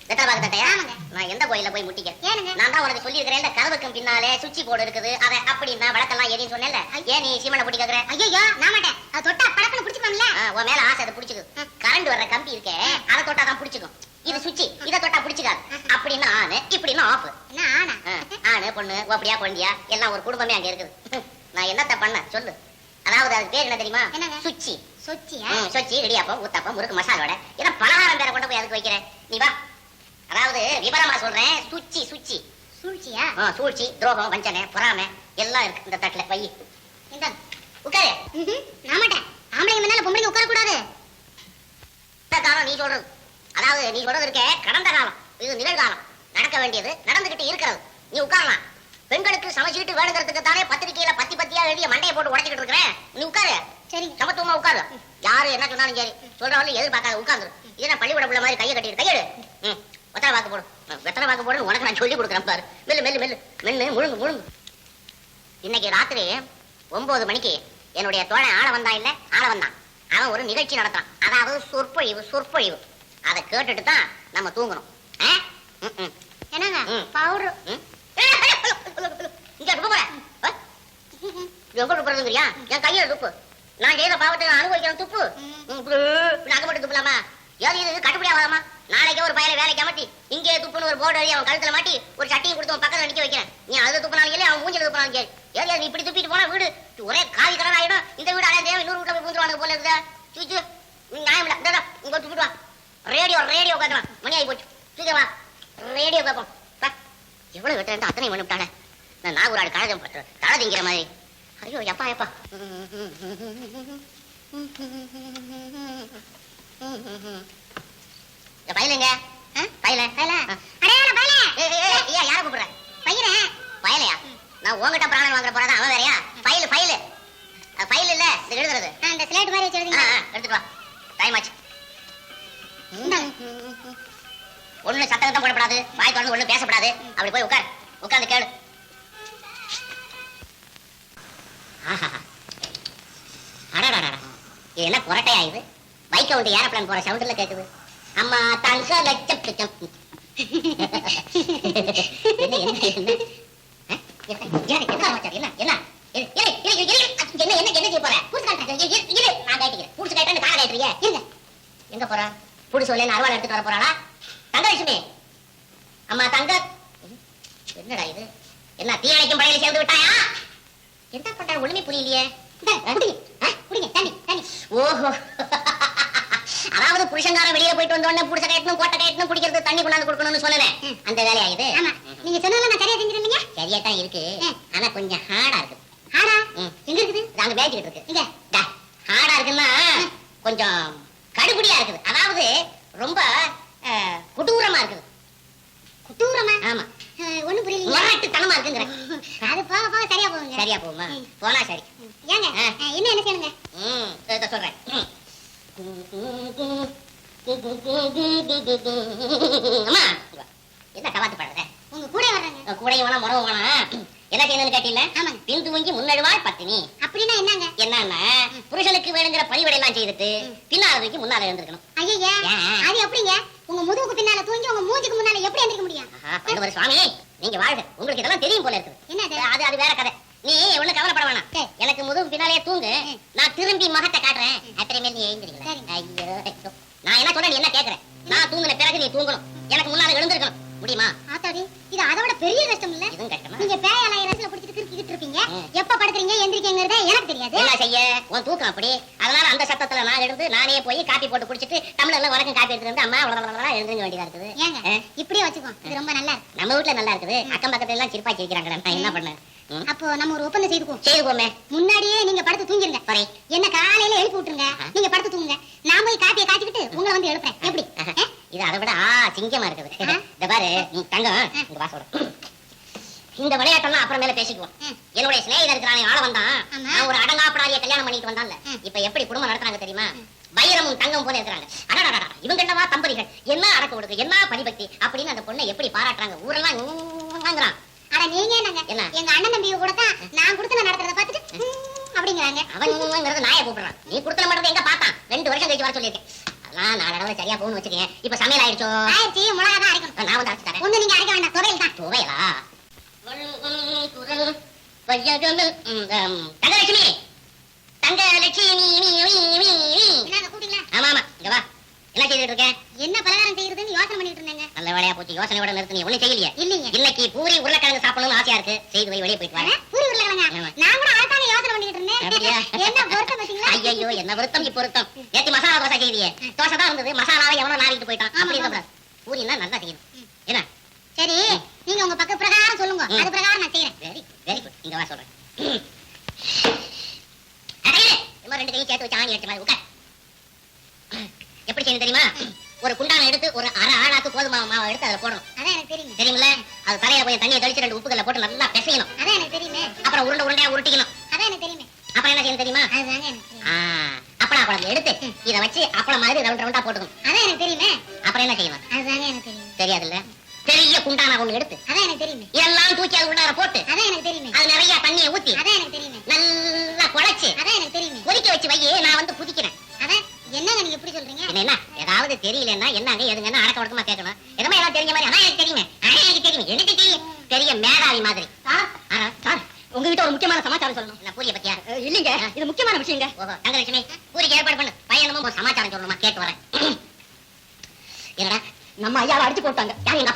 வெத்தலை பாக்கு தட்டையா? நான் எந்த கோயில்ல போய் முட்டிக்கிறேன்? நான் தான் உனக்கு சொல்லி இருக்கிறேன், கதவுக்கு பின்னாலே சுவிட்ச் போர்டு இருக்குது, அதை அப்படின்னா விளக்கெல்லாம் எரின்னு சொன்னேன்ல. ஏன் நீ சீமனை பிடி கேக்குற? ஐயோ நான் மாட்டேன், அது தொட்டா படக்குன்னு பிடிச்சுக்கோம்ல. உன் மேல ஆசை, அதை பிடிச்சுக்கு. கரண்ட் வர்ற கம்பி இருக்கே, அதை தொட்டா தான் பிடிச்சுக்கும். இது சுவிட்ச், இதை தொட்டா பிடிச்சுக்காது. அப்படின்னா ஆனு, இப்படின்னா ஆஃப். ஆனு பொண்ணு அப்படியா குழந்தையா எல்லாம் ஒரு குடும்பமே அங்க இருக்குது. நான் என்னத்த பண்ண சொல்லு? அதாவது அது பேர் என்ன தெரியுமா? சுச்சி. சொச்சி, இடியாப்பம், ஊத்தாப்பம், முறுக்கு, மசாலோட ஏன்னா பலகாரம் பேரை கொண்டு போய் அதுக்கு வைக்கிறேன். நீ வா. அதாவது விவரமா சொல்றேன், சுச்சி சுச்சி. சூழ்ச்சியா? சூழ்ச்சி, துரோகம், வஞ்சனை, பொறாமை எல்லாம் இருக்கு இந்த தட்டுல. வை இந்த உட்காரு. நான் மாட்டேன், ஆம்பளைங்க முன்னால பொம்பளைங்க உட்கார கூடாது. காலம் நீ சொல்றது, அதாவது நீ சொல்றது இருக்க கடந்த காலம், இது நிகழ்காலம். நடக்க வேண்டியது நடந்துகிட்டு இருக்கிறது. நீ உட்காரலாம். பெண்களுக்கு சமச்சீட்டு வேணுங்கிறதுக்கு தானே பத்திரிகையில பத்தி பத்தியா எழுதிய மண்டையை போட்டு உடைச்சிக்கிட்டு இருக்கிறேன். நீ உட்காரு. சரி, சமத்துவமா உட்காரு. யாரு என்ன சொன்னாலும் சரி, சொல்றவங்க எதிர்பார்க்காத உட்கார்ந்து. இது நான் பள்ளிக்கூட பிள்ளை மாதிரி கையை கட்டிட்டு கையெடு. வெத்தலை வாக்கு போடு, வெத்தலை வாக்கு போடு. உனக்கு நான் சொல்லி கொடுக்குறேன் பாரு. மெல்லு மெல்லு மெல்லு மென்னு முழுங்கு முழுங்கு. இன்னைக்கு ராத்திரி 9 மணிக்கு என்னுடைய தோழன் ஆள வந்தான். அவன் ஒரு நிகழ்ச்சி நடத்தான், அதாவது சொற்பொழிவு. அதை கேட்டுட்டு தான் நம்ம தூங்கணும். என்னங்க பவுடர் இங்க துப்பு போற எங்க துப்புறதுங்கிறியா? என் கையில துப்பு. நான் செய்த பாவத்தை நான் அனுபவிக்கிறேன். துப்பு நகை மட்டும் துப்புலாமா? ஏது இது கட்டுப்படி ஆகாமா? நாளைக்கே ஒரு பையனை வேலைக்கு அமர்த்தி இங்கே துப்புன்னு ஒரு போர்டு எழுதி அவன் கழுத்துல மாட்டி ஒரு சட்டியும் கொடுத்து அவன் பக்கத்துல நிக்க வைக்கிறேன். நீ அதுல துப்புனாலும் இல்லை, அவன் மூஞ்சில துப்புனாலும் சரி. ஏது நீ இப்படி துப்பிட்டு போனா வீடு ஒரே காவி கலர் ஆயிடும். இந்த வீடு அடையா இன்னொரு வீட்டுல போய் பூந்துருவாங்க போல இருக்குதா? சூச்சு நியாயம் இல்லை. இங்க துப்பிட்டு வா. ரேடியோ கேட்கலாம். மணி ஆகி போச்சு. சீக்கிரம் வா, ரேடியோ கேட்போம். எவ்வளவு வெட்ட அத்தனை பண்ணிவிட்டானே. நான் நாகூராடு கழகம் தலை திங்கிற மாதிரி. ஐயோ எப்பா பயிலுங்க யார கூப்பிடுற? பயலையா? நான் உங்ககிட்ட பிராணம் வாங்குற போறதான் அவன் வேறையா? பயில் இல்ல இது எழுதுறது. இந்த ஸ்லேட் மாதிரி வச்சு எழுதுங்க. எடுத்துட்டு வா, டைம் ஆச்சு. ஒண்ணு சத்தம் போடப்படாது, வாய் தொடர்ந்து ஒண்ணு பேசப்படாது. அப்படி போய் உட்கார்ந்து கேளு. இது என்ன புரட்டையா? இது பைக் வந்து ஏரோப்ளேன் போற சவுண்ட்ல கேக்குது. அம்மா தங்க லட்சம் எங்க போற? புடிச்சு சொல்ல அறுவாள் எடுத்துட்டு வர போறாளா? தங்கலட்சுமி, அம்மா தங்க. என்னடா இது? என்ன தீயணைக்கும் படையில சேர்ந்து விட்டாயா? என்ன பண்ற ஒண்ணுமே புரியலையே. ஓஹோ, அதாவது புருஷங்காரன் வெளியே போயிட்டு வந்தோடனே புடிச்ச கட்டணும் கோட்டை கட்டணும் குடிக்கிறது தண்ணி கொண்டாந்து கொடுக்கணும்னு சொன்னேன். அந்த வேலையா இது? நீங்க சொன்னதெல்லாம் நான் சரியா செஞ்சிருந்தீங்க. சரியா தான் இருக்கு, ஆனா கொஞ்சம் ஹார்டா இருக்கு. ஹார்டா எங்க இருக்குது? அங்க பேசிக்கிட்டு இருக்கு. இங்க ஹார்டா இருக்குன்னா கொஞ்சம் கடுபடியா இருக்குது. அதாவது ரொம்ப குடூரமா இருக்குது. குடூரமா? ஆமா. ஒண்ணும் புரியல. முரட்டுத்தனமா இருக்குங்கற. அது போக போக சரியா போகுங்க. சரியா போகுமா? போனா சரி. ஏங்க என்ன செய்யணுங்க? இத சொல்றேன். அம்மா என்ன கவாத்து பாடுற? உங்க கூட வர்றேங்க. கூடையும் வேணா முறவும் வேணா. என்ன செய்யணும்னு கேட்டீங்களா? ஆமாங்க. பின் துவங்கி முன்னழுவாள் பத்தினி. அப்படின்னா என்னங்க? என்னன்னா புருஷனுக்கு வேணுங்கிற பணிவிடையெல்லாம் செய்துட்டு பின்னால தூக்கி முன்னால எழுந்திருக்கணும். ஐயா அது எப்படிங்க? உங்க முதுகுக்கு பின்னால தூங்கி உங்க மூஞ்சிக்கு முன்னால எப்படி எந்திரிக்க முடியும்? பண்டவர் சுவாமி, நீங்க வாழ்க, உங்களுக்கு இதெல்லாம் தெரியும் போல இருக்குது. என்னது? அது வேற கதை. நீ ஒண்ணு கவலைப்பட வேணாம். எனக்கு முதுகு பின்னாலே தூங்கு, நான் திரும்பி முகத்தை காட்டுறேன். அப்புறமே நீ எழுந்திருக்கீங்களா? ஐயோ, நான் என்ன சொல்றேன், நீ என்ன கேக்குறேன்? நான் தூங்கின பிறகு நீ தூங்கணும், எனக்கு முன்னால எழுந்திருக்கணும். முடியுமா? ஆத்தாடி, இது அதை விட பெரிய கஷ்டம் இல்ல? இதுவும் கஷ்டமா? நீங்க பேயலாம் ரசல பிடிச்சிட்டு கிறுக்கிட்டு இருப்பீங்க. எப்ப படுக்குறீங்க எந்திரிக்கங்கறதே எனக்கு தெரியாது. என்ன செய்ய? உன் தூக்கம் அப்படி. அதனால அந்த சத்தத்துல நான் எழுந்து நானே போய் காபி போட்டு குடிச்சிட்டு டம்ளர்ல வணக்கம் காபி எடுத்துட்டு வந்து அம்மா அவ்வளவு எழுந்திருக்க வேண்டியதா இருக்குது. ஏங்க இப்படியே வச்சுக்கோ, இது ரொம்ப நல்லா இருக்கு. நம்ம வீட்டுல நல்லா இருக்குது, அக்கம் பக்கத்துல எல்லாம் சிரிப்பா சிரிக்கிறாங்க. நான் என்ன பண்ணேன்? அப்போ நம்ம ஒரு ஒப்பந்தம் செய்துப்போமே. முன்னாடியே நீங்க படுத்து தூங்கிருங்க. என்ன காலையில எழுப்பி விட்டுருங்க, நீங்க படுத்து தூங்குங்க. நான் போய் காப்பியை காய்ச்சிக்கிட்டு உங்களை வந்து எழுப்புறேன். எப்படி? இது அதை விட சிங்கமா இருக்குது. இந்த பாரு தங்கம், இங்க வா சொல்றேன். இந்த விளையாட்டெல்லாம் அப்புறமேல பேசிக்குவோம். என்னுடைய சிநேகிதர் இருக்கிறானே ஆள வந்தான், நான் ஒரு அடங்காப்படாரிய கல்யாணம் பண்ணிட்டு வந்தான்ல. இப்ப எப்படி குடும்பம் நடத்துறாங்க தெரியுமா? வைரமும் தங்கம் போல இருக்கிறாங்க. அடடா, இவங்க என்னவா தம்பதிகள், என்ன அடக்க கொடுக்கு, என்ன பணிபக்தி அப்படின்னு அந்த பொண்ணை எப்படி பாராட்டுறாங்க. ஊரெல்லாம் அட நீங்க என்னங்க, எங்க அண்ணன் தம்பியை கூட தான் நான் கொடுத்து நடத்துறத பார்த்துட்டு அப்படிங்கிறாங்க. அவங்கிறது நாயை கூப்பிடுறான். நீ கொடுத்தல மட்டும் எங்க பார்த்தான்? 2 வருஷம் கழிச்சு வர சொல்லியிருக்கேன். நான் 4 தடவை சரியா போகணும்னு வச்சுக்கேன். இப்ப சமையல் ஆயிடுச்சோ? ஆயிடுச்சு, மிளகா தான் அரைக்கணும். நான் வந்து அரைச்சு தரேன். ஒண்ணு நீங்க அரைக்க வேண்டாம், துவையல் தான். துவையலா? குரல் வையகமில் தங்கலட்சுமி, தங்கலட்சுமி. என்னங்க கூப்பிட்டீங்களா? ஆமா ஆமா, இங்க வா. என்ன செய்துட்டு இருக்கேன்? என்ன பலகாரம் செய்யறதுன்னு யோசனை பண்ணிட்டு இருந்தேங்க. நல்ல வேலையா போச்சு. யோசனையோட நிறுத்தி. ஒண்ணு செய்யலையே? இல்லைங்க. இன்னைக்கு பூரி உருளைக்கிழங்கு சாப்பிடணும்னு ஆசையா இருக்கு. செய்து போய் வெளியே போயிட்டு வரேன். பூரி உருளைக்கிழங்கா? ஆமா. நான் கூட அதைத்தாங்க யோசனை பண்ணிட்டு இருந்தேன். அப்படியா? என்ன பொருத்தம் பாத்தீங்களா? ஐயோ, என்ன வருத்தம் பொருத்தம். நேத்து மசாலா தோசை செய்தியே, தோசை தான் இருந்தது, மசாலாவை எவனோ நாரிட்டு போயிட்டான். அப்படி இருக்க பூரினா நல்லா செய்யணும். என்ன? சரி, நீங்க உங்க பக்க பிரகாரம் சொல்லுங்க, அது பிரகாரம் நான் செய்யறேன். Very very good. இங்க வா சொல்றேன். அடே, இம்மா 2 கையும் சேர்த்து வச்சு ஆணி அடிச்ச மாதிரி உட்கார். எப்படி செய்யணும் தெரியுமா? ஒரு குண்டான எடுத்து ஒரு அரை ஆளாக்கு கோதுமை மாவை எடுத்து அதுல போடணும். அதான் எனக்கு தெரியுமே. தெரியுமில்ல? அது தலையில கொஞ்சம் தண்ணியை தெளிச்சு 2 உப்புக்கல்ல போட்டு நல்லா பிசையணும். அதான் எனக்கு தெரியுமே. அப்புறம் உருண்டை உருண்டையா உருட்டிக்கணும். அதான் எனக்கு தெரியுமே. அப்புறம் என்ன செய்யணும் தெரியுமா? அதுதாங்க எனக்கு தெரியும். அப்பளா குழம்பு எடுத்து இத வச்சு அப்பளம் மாதிரி ரவுண்ட் ரவுண்டா போட்டுக்கணும். அதான் எனக்கு தெரியுமே. அப்புறம் என்ன செய்யணும்? அதுதாங்க எனக்கு தெரியும். தெரியாதுல்ல? பெரிய குண்டான ஒண்ணு எடுத்து அதான் எனக்கு தெரியுமே. எல்லாம் தூக்கி அது உள்ளார போட்டு அதான் எனக்கு தெரியுமே. அது நிறைய தண்ணியை ஊத்தி அதான் எனக்கு தெரியுமே. நல்லா குழைச்சு அதான் எனக்கு தெரியுமே. கொதிக்க வச்சு வையே, நான் வந்து புதிக்கிறேன். அதான் என்னங்க நீங்க இப்படி சொல்றீங்க? என்ன ஏதாவது தெரியலன்னா என்னங்க எதுங்கன்னா அடக்க ஒடுக்கமா கேட்கணும். என்னமா ஏதாவது தெரிஞ்ச மாதிரி ஆனா எனக்கு தெரியுமே, எனக்கு தெரியும், எனக்கு தெரியும். பெரிய மேதாவி மாதிரி. சார், உங்ககிட்ட ஒரு முக்கியமான சமாச்சாரம் சொல்லணும். என்ன பூரிய பத்தியா? இல்லீங்க, இது முக்கியமான விஷயங்க. ஓஹோ, தங்கலட்சுமி, பூரிக்கு ஏற்பாடு பண்ணு. பையனும் ஒரு சமாச்சாரம் சொல்லணுமா, கேட்டு வரேன். என்னடா, நம்ம ஐயாவை அடிச்சு போட்டாங்க. யார் எங்க அப்பா?